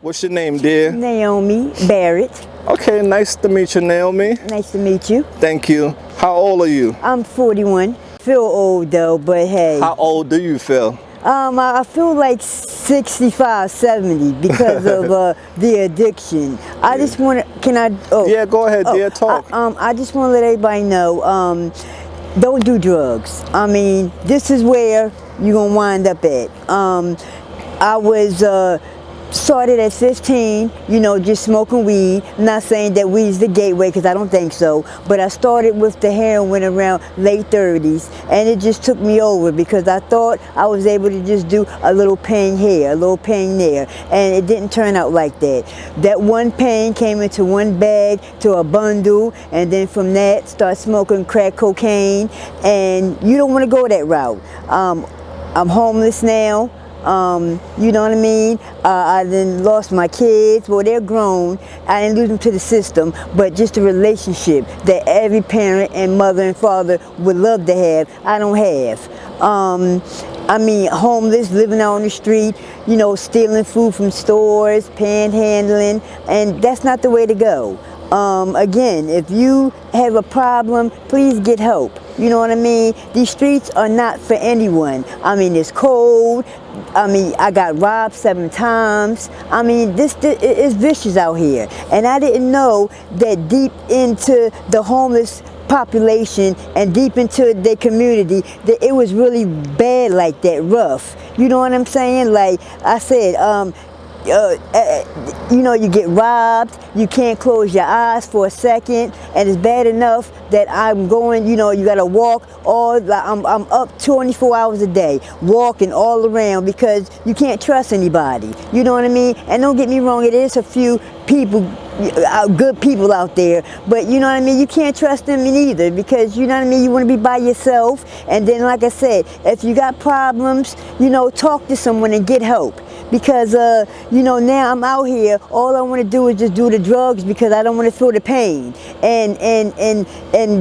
What's your name, dear? Naomi Barrett. Okay, nice to meet you, Naomi. Nice to meet you. Thank you. How old are you? I'm 41. Feel old though, but hey. How old do you feel? I feel like 65, 70 because of the addiction. I just want to, can I? Oh, yeah, go ahead, dear, talk. I just want to let everybody know, don't do drugs. I mean, this is where you're going to wind up at. I was started at 15, you know, just smoking weed. I'm not saying that weed's the gateway, because I don't think so, but I started with the heroin around late 30s, and it just took me over because I thought I was able to just do a little pain here, a little pain there, and it didn't turn out like that. That one pain came into one bag to a bundle, and then from that start smoking crack cocaine, and you don't want to go that route. I'm homeless now. You know what I mean? I then lost my kids. Well, they're grown. I didn't lose them to the system, but just a relationship that every parent and mother and father would love to have, I don't have. I mean, homeless, living out on the street, you know, stealing food from stores, panhandling, and that's not the way to go. Again, if you have a problem, please get help. You know what I mean? These streets are not for anyone. I mean, it's cold. I mean, I got robbed 7 times. I mean, this is vicious out here. And I didn't know that deep into the homeless population and deep into their community that it was really bad like that, rough. You know what I'm saying? Like I said, you know, you get robbed, you can't close your eyes for a second, and it's bad enough that I'm going, you know, you gotta walk I'm up 24 hours a day, walking all around because you can't trust anybody, you know what I mean? And don't get me wrong, it is a few people, good people out there, but you know what I mean, you can't trust them either because, you know what I mean, you want to be by yourself. And then, like I said, if you got problems, you know, talk to someone and get help. Because, you know, now I'm out here, all I want to do is just do the drugs because I don't want to feel the pain and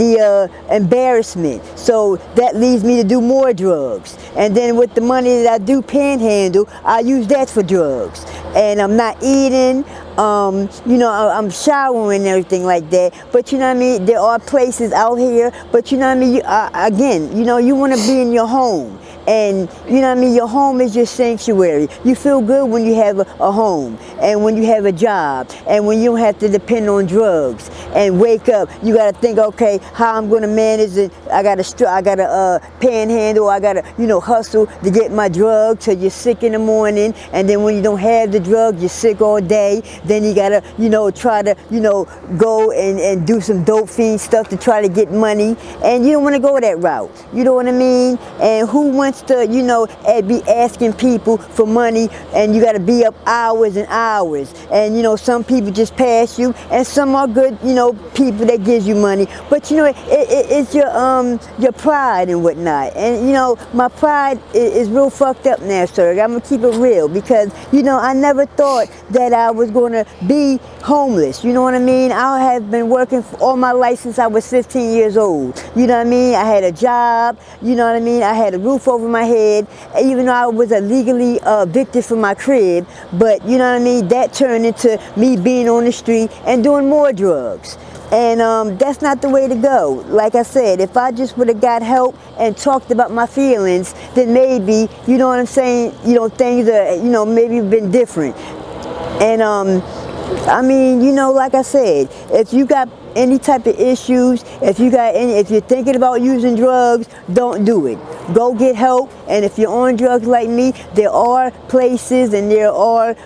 the embarrassment. So that leads me to do more drugs. And then with the money that I do panhandle, I use that for drugs. And I'm not eating, you know, I'm showering and everything like that. But you know what I mean, there are places out here, but you know what I mean, again, you know, you want to be in your home. And you know what I mean, your home is your sanctuary. You feel good when you have a home and when you have a job and when you don't have to depend on drugs and wake up. You got to think, okay, how I'm going to manage it. I got to panhandle. I got to, you know, hustle to get my drugs till you're sick in the morning. And then when you don't have the drug, you're sick all day. Then you got to, you know, try to, you know, go and do some dope fiend stuff to try to get money. And you don't want to go that route. You know what I mean? And who wants to, you know, be asking people for money, and you got to be up hours and hours, and you know, some people just pass you, and some are good, you know, people that gives you money, but you know, it's your pride and whatnot. And you know, my pride is real fucked up now, sir. I'm gonna keep it real because, you know, I never thought that I was gonna be homeless. You know what I mean? I have been working all my life since I was 15 years old. You know what I mean? I had a job, you know what I mean? I had a roof over my head, even though I was illegally evicted from my crib. But you know what I mean, that turned into me being on the street and doing more drugs. And that's not the way to go. Like I said, if I just would have got help and talked about my feelings, then maybe, you know what I'm saying, you know, things are, you know, maybe been different. And I mean, you know, like I said, if you got any type of issues, if you're thinking about using drugs, don't do it. Go get help. And if you're on drugs like me, there are places and there are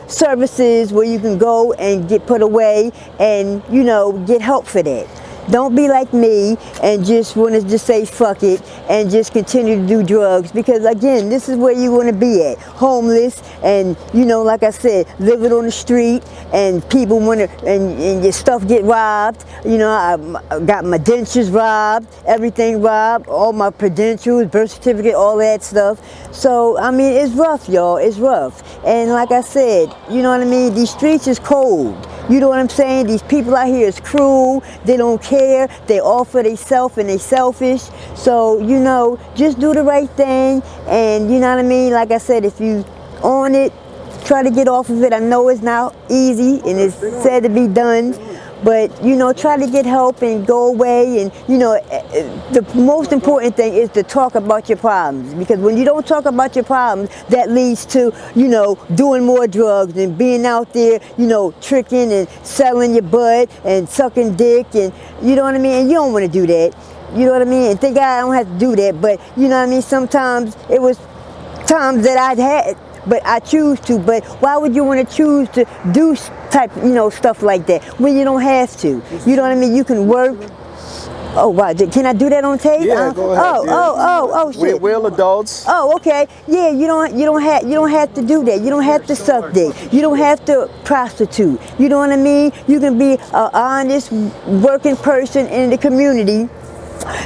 services where you can go and get put away and, you know, get help for that. Don't be like me and just want to just say fuck it and just continue to do drugs, because again, this is where you want to be at, homeless, and you know, like I said, living on the street, and people want to, and your stuff get robbed. You know, I got my dentures robbed, everything robbed, all my credentials, birth certificate, all that stuff. So I mean, it's rough, y'all, it's rough. And like I said, you know what I mean, these streets is cold. You know what I'm saying? These people out here is cruel. They don't care. They all for themselves and they selfish. So, you know, just do the right thing. And you know what I mean? Like I said, if you on it, try to get off of it. I know it's not easy and it's said to be done, but try to get help and go away. And the most important thing is to talk about your problems, because when you don't talk about your problems, that leads to doing more drugs and being out there tricking and selling your butt and sucking dick, and you know what I mean. And you don't want to do that. You know what I mean? And thank God I don't have to do that, but you know what I mean. Sometimes it was times that I'd had, but I choose to. But why would you want to choose to do type stuff like that when you don't have to? You know what I mean? You can work. Oh wow! Can I do that on tape? Yeah, go ahead. Oh shit. We're adults. Oh, okay. Yeah, you don't have to do that. You don't have to suck dick. You don't have to prostitute. You know what I mean? You can be an honest working person in the community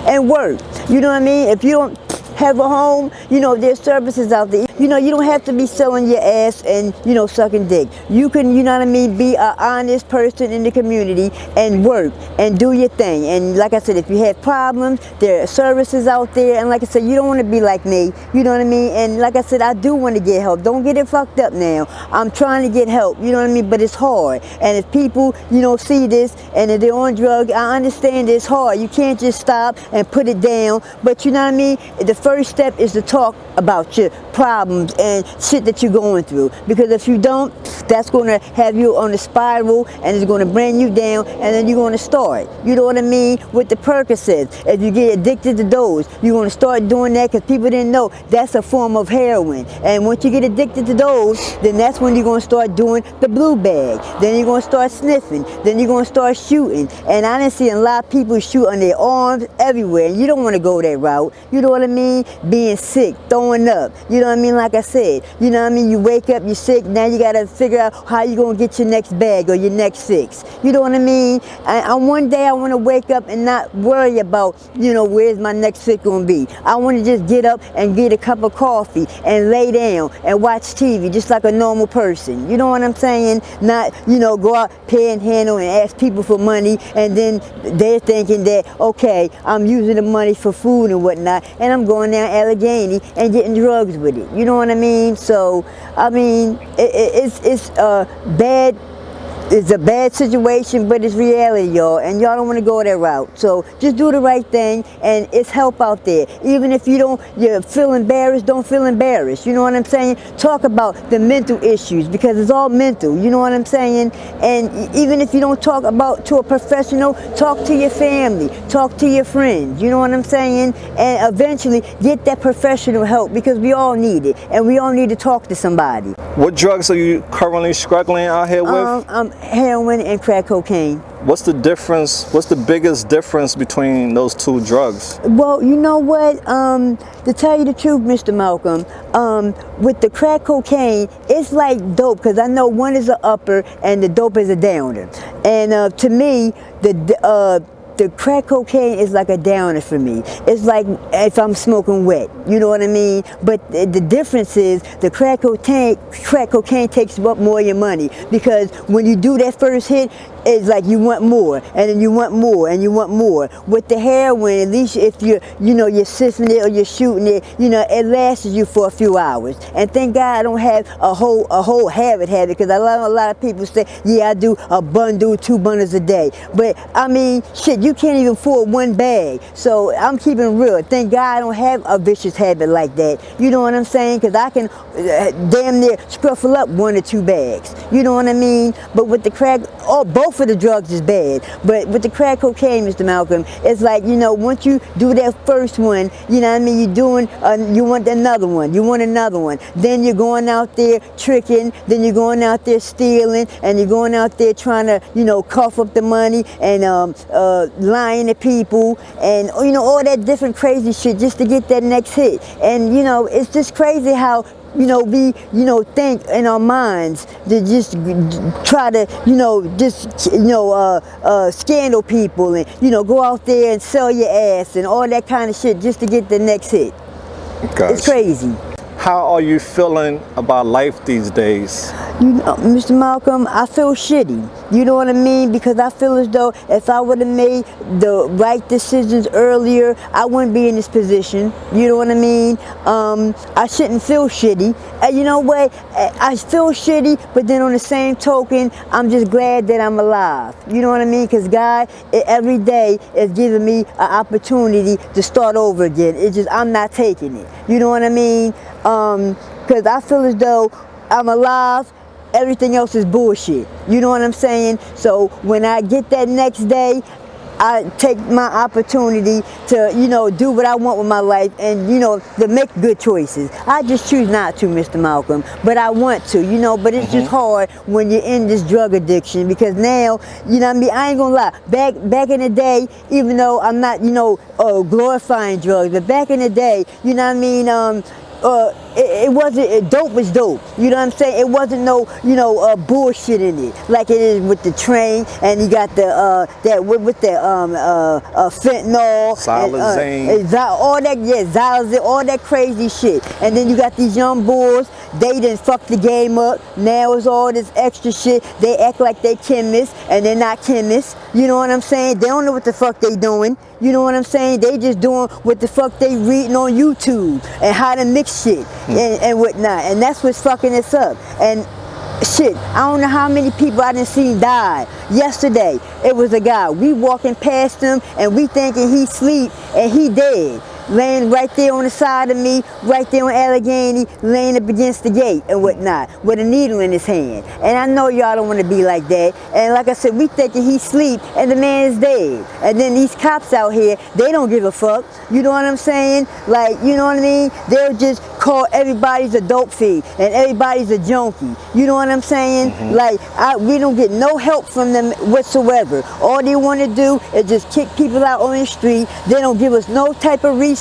and work. You know what I mean? If you don't have a home, there's services out there. You don't have to be selling your ass and sucking dick. You can, you know what I mean, be an honest person in the community and work and do your thing. And like I said, if you have problems, there are services out there. And like I said, you don't want to be like me. You know what I mean? And like I said, I do want to get help. Don't get it fucked up now. I'm trying to get help. You know what I mean? But it's hard. And if people see this and if they're on drugs, I understand it's hard. You can't just stop and put it down. But you know what I mean? The first step is to talk about your problems and shit that you're going through, because if you don't, that's going to have you on a spiral and it's going to bring you down, and then you're going to start, you know what I mean, with the Percocets. If you get addicted to those, you're going to start doing that, because people didn't know that's a form of heroin. And once you get addicted to those, then that's when you're going to start doing the blue bag. Then you're going to start sniffing. Then you're going to start shooting. And I done seen a lot of people shoot on their arms everywhere, and you don't want to go that route. You know what I mean? Being sick, throwing up, you know what I mean? Like I said, you know what I mean? You wake up, you're sick, now you got to figure out how you going to get your next bag or your next fix. You know what I mean? And one day I want to wake up and not worry about, where's my next fix going to be. I want to just get up and get a cup of coffee and lay down and watch TV just like a normal person. You know what I'm saying? Not, go out panhandle and ask people for money, and then they're thinking that, okay, I'm using the money for food and whatnot, and I'm going down Allegheny and getting drugs with it. You know what I mean? So, I mean, it's a bad situation, but it's reality, y'all, and y'all don't want to go that route. So just do the right thing, and it's help out there. Even if you feel embarrassed, don't feel embarrassed. You know what I'm saying? Talk about the mental issues, because it's all mental. You know what I'm saying? And even if you don't talk about to a professional, talk to your family, talk to your friends. You know what I'm saying? And eventually get that professional help, because we all need it, and we all need to talk to somebody. What drugs are you currently struggling out here with? Heroin and crack cocaine. What's the difference? What's the biggest difference between those two drugs? Well, you know what? To tell you the truth, Mr. Malcolm, with the crack cocaine, it's like dope, because I know one is an upper and the dope is a downer. And to me, the crack cocaine is like a downer for me. It's like if I'm smoking wet, you know what I mean? But the difference is the crack cocaine takes up more of your money, because when you do that first hit, it's like you want more, and then you want more, and you want more. With the heroin, at least if you're sniffing it or you're shooting it, it lasts you for a few hours. And thank God I don't have a whole habit, because I know a lot of people say, yeah, I do a bundle, 2 bundles a day. But I mean, shit, you can't even afford 1 bag. So I'm keeping real. Thank God I don't have a vicious habit like that. You know what I'm saying? Because I can damn near scruffle up 1 or 2 bags. You know what I mean? But with the crack, both of the drugs is bad. But with the crack cocaine, Mr. Malcolm, it's like, once you do that first one, you know what I mean, you want another one, you want another one. Then you're going out there tricking, then you're going out there stealing, and you're going out there trying to, cough up the money and lying to people, and all that different crazy shit just to get that next hit. And it's just crazy how we think in our minds to just try to scandal people and go out there and sell your ass and all that kind of shit just to get the next hit. Gosh. It's crazy. How are you feeling about life these days? You know, Mr. Malcolm, I feel shitty. You know what I mean? Because I feel as though if I would have made the right decisions earlier, I wouldn't be in this position. You know what I mean? I shouldn't feel shitty. You know what? I feel shitty, but then on the same token, I'm just glad that I'm alive. You know what I mean? Because God, every day is giving me an opportunity to start over again. It's just, I'm not taking it. You know what I mean? Because I feel as though I'm alive. Everything else is bullshit. You know what I'm saying? So when I get that next day, I take my opportunity to, you know, do what I want with my life and, you know, to make good choices. I just choose not to, Mr. Malcolm, but I want to, you know, but it's just hard when you're in this drug addiction because now, you know what I mean, I ain't gonna lie, back in the day, even though I'm not, you know, glorifying drugs, but back in the day, you know what I mean, it wasn't, dope was dope, you know what I'm saying? It wasn't no, you know, bullshit in it, like it is with the train, and you got the, with the, fentanyl, Xylazine, all that, yeah, Xylazine, all that crazy shit, and then you got these young boys, they done fucked the game up, now it's all this extra shit, they act like they chemists, and they're not chemists, you know what I'm saying? They don't know what the fuck they doing, you know what I'm saying? They just doing what the fuck they reading on YouTube, and how to mix shit, and whatnot, and that's what's fucking us up, and shit, I don't know how many people I done seen die. Yesterday, it was a guy, we walking past him, and we thinking he sleep, and he dead. Laying right there on the side of me, right there on Allegheny, laying up against the gate and whatnot, with a needle in his hand. And I know y'all don't want to be like that. And like I said, we thinking he sleep and the man is dead. And then these cops out here, they don't give a fuck. You know what I'm saying? Like, you know what I mean? They'll just call everybody's a dope fiend and everybody's a junkie. You know what I'm saying? Like, we don't get no help from them whatsoever. All they want to do is just kick people out on the street. They don't give us no type of resources,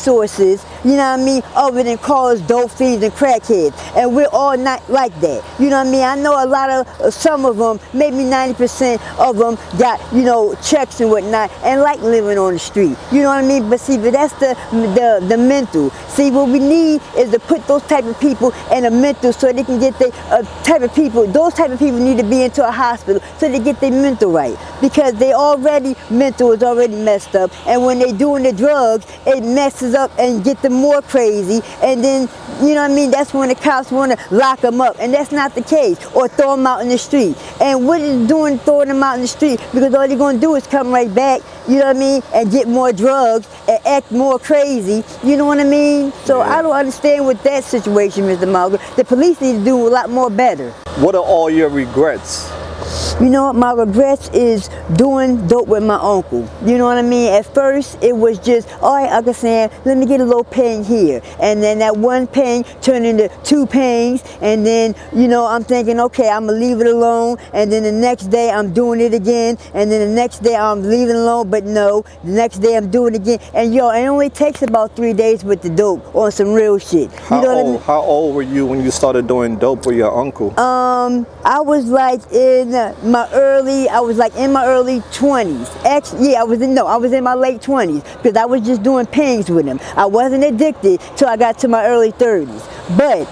you know what I mean, other than call us dope fiends and crackheads, and we're all not like that, you know what I mean. I know a lot of, some of them, maybe 90% of them got, you know, checks and whatnot, and like living on the street, you know what I mean, but see, but that's the mental. See, what we need is to put those type of people in a mental so they can get the type of people, those type of people need to be into a hospital so they get their mental right, because they already, mental is already messed up, and when they doing the drugs, it messes up and get them more crazy, and then, you know what I mean, that's when the cops want to lock them up, and that's not the case, or throw them out in the street. And what is doing throwing them out in the street? Because all they're going to do is come right back, you know what I mean, and get more drugs and act more crazy, you know what I mean? So I don't understand with that situation, Mr. Malcolm. The police need to do a lot more better. what are all your regrets? You know what, my regrets is doing dope with my uncle. You know what I mean? At first, it was just, all right, Uncle Sam, let me get a little pain here. And then that one pain turned into 2 pains. And then, you know, I'm thinking, okay, I'm going to leave it alone. And then the next day, I'm doing it again. And then the next day, I'm leaving it alone. But no, the next day, I'm doing it again. And yo, it only takes about 3 days with the dope on some real shit. How know old? What I mean? How old were you when you started doing dope with your uncle? I was like in I was like in my early 20s. Actually, yeah, I was in my late 20s because I was just doing pings with him. I wasn't addicted till I got to my early 30s. But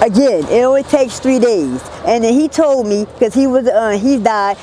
again, it only takes 3 days. And then he told me, because he died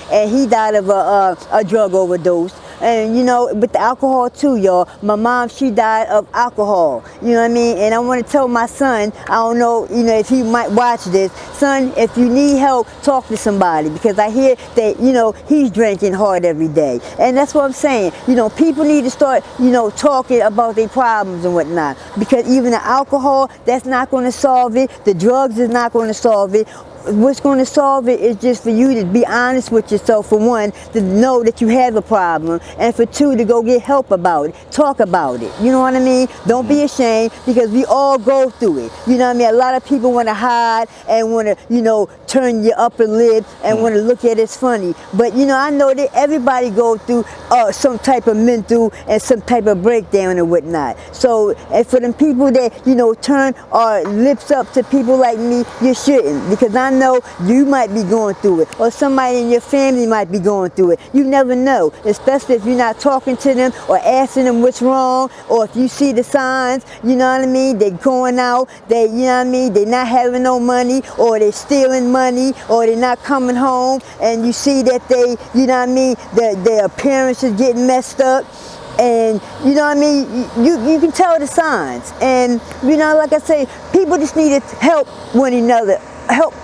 of a drug overdose. And you know, with the alcohol too, y'all. My mom, she died of alcohol. You know what I mean? And I want to tell my son, I don't know, you know, if he might watch this, son, if you need help, talk to somebody, because I hear that, you know, he's drinking hard every day. And that's what I'm saying. You know, people need to start, you know, talking about their problems and whatnot, because even the alcohol, that's not going to solve it. The drugs is not going to solve it. What's going to solve it is just for you to be honest with yourself, for one, to know that you have a problem, and for two, to go get help about it, talk about it. You know what I mean? Don't be ashamed, because we all go through it. You know what I mean? A lot of people want to hide and want to, you know, turn your upper lip and want to look at it as funny. But, you know, I know that everybody goes through some type of mental and some type of breakdown and whatnot. So, and for them people that, you know, turn our lips up to people like me, you shouldn't, because I know you might be going through it, or somebody in your family might be going through it. You never know, especially if you're not talking to them or asking them what's wrong, or if you see the signs, you know what I mean, they're going out, you know what I mean, they're not having no money, or they're stealing money, or they're not coming home, and you see that they, you know what I mean, their appearance is getting messed up. And you know what I mean, you can tell the signs. And you know, like I say, people just need to help one another, help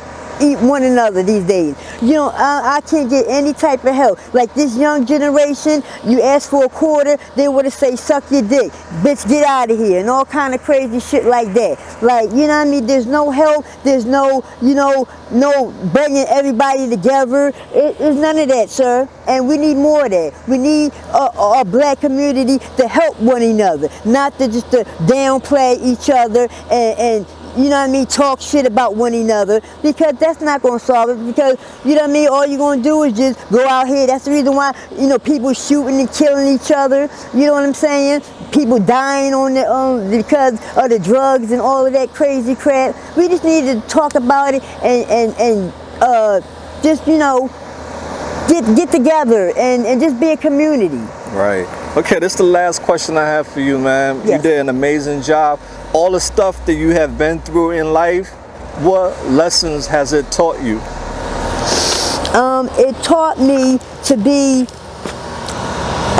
one another these days. You know, I can't get any type of help. Like this young generation, you ask for a quarter, they would have say, suck your dick, bitch, get out of here, and all kind of crazy shit like that. Like, you know what I mean, there's no help, there's no, you know, no bringing everybody together. It's none of that, sir. And we need more of that. We need our black community to help one another, not to just to downplay each other and you know what I mean, talk shit about one another, because that's not going to solve it. Because, you know what I mean, all you're going to do is just go out here. That's the reason why, you know, people shooting and killing each other. You know what I'm saying? People dying on the because of the drugs and all of that crazy crap. We just need to talk about it and just, you know, get together and just be a community. Right. Okay, this is the last question I have for you, man. Yes. You did an amazing job. All the stuff that you have been through in life, what lessons has it taught you? It taught me to be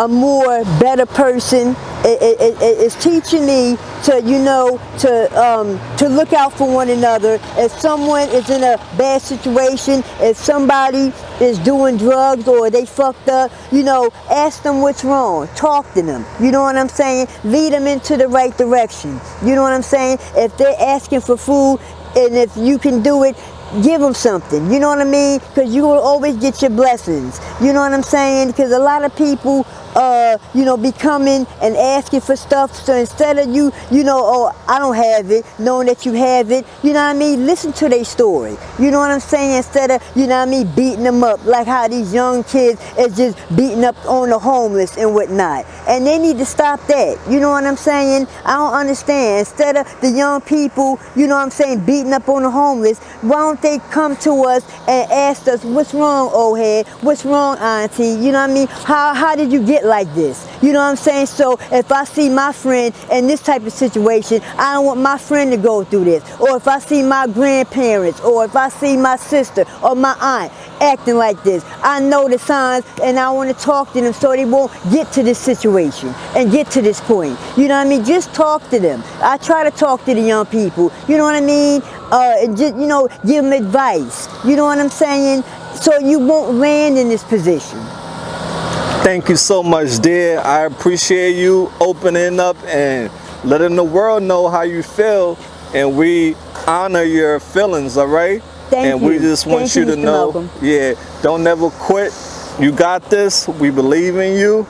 a more better person. It's teaching me to, you know, to look out for one another. If someone is in a bad situation, if somebody is doing drugs or they fucked up, you know, ask them what's wrong. Talk to them. You know what I'm saying? Lead them into the right direction. You know what I'm saying? If they're asking for food and if you can do it, give them something. You know what I mean? Because you will always get your blessings. You know what I'm saying? Because a lot of people you know, be coming and asking for stuff. So instead of you know, oh, I don't have it, knowing that you have it, you know what I mean? Listen to their story. You know what I'm saying? Instead of, you know what I mean, beating them up, like how these young kids is just beating up on the homeless and whatnot. And they need to stop that. You know what I'm saying? I don't understand. Instead of the young people, you know what I'm saying, beating up on the homeless, why don't they come to us and ask us, what's wrong, old head? What's wrong, auntie? You know what I mean? How did you get like this? You know what I'm saying? So if I see my friend in this type of situation, I don't want my friend to go through this. Or if I see my grandparents, or if I see my sister or my aunt acting like this, I know the signs and I want to talk to them so they won't get to this situation and get to this point. You know what I mean? Just talk to them. I try to talk to the young people. You know what I mean? And just, you know, give them advice. You know what I'm saying? So you won't land in this position. Thank you so much, dear. I appreciate you opening up and letting the world know how you feel, and we honor your feelings, all right? Thank you. And we just want you to Mr. know, Malcolm. yeah, don't never quit. You got this. We believe in you.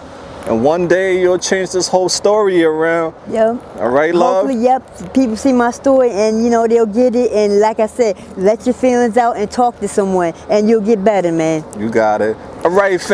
And one day you'll change this whole story around. Yeah. All right, love? Hopefully, yep, people see my story and, you know, they'll get it. And like I said, let your feelings out and talk to someone and you'll get better, man. You got it. All right, fam.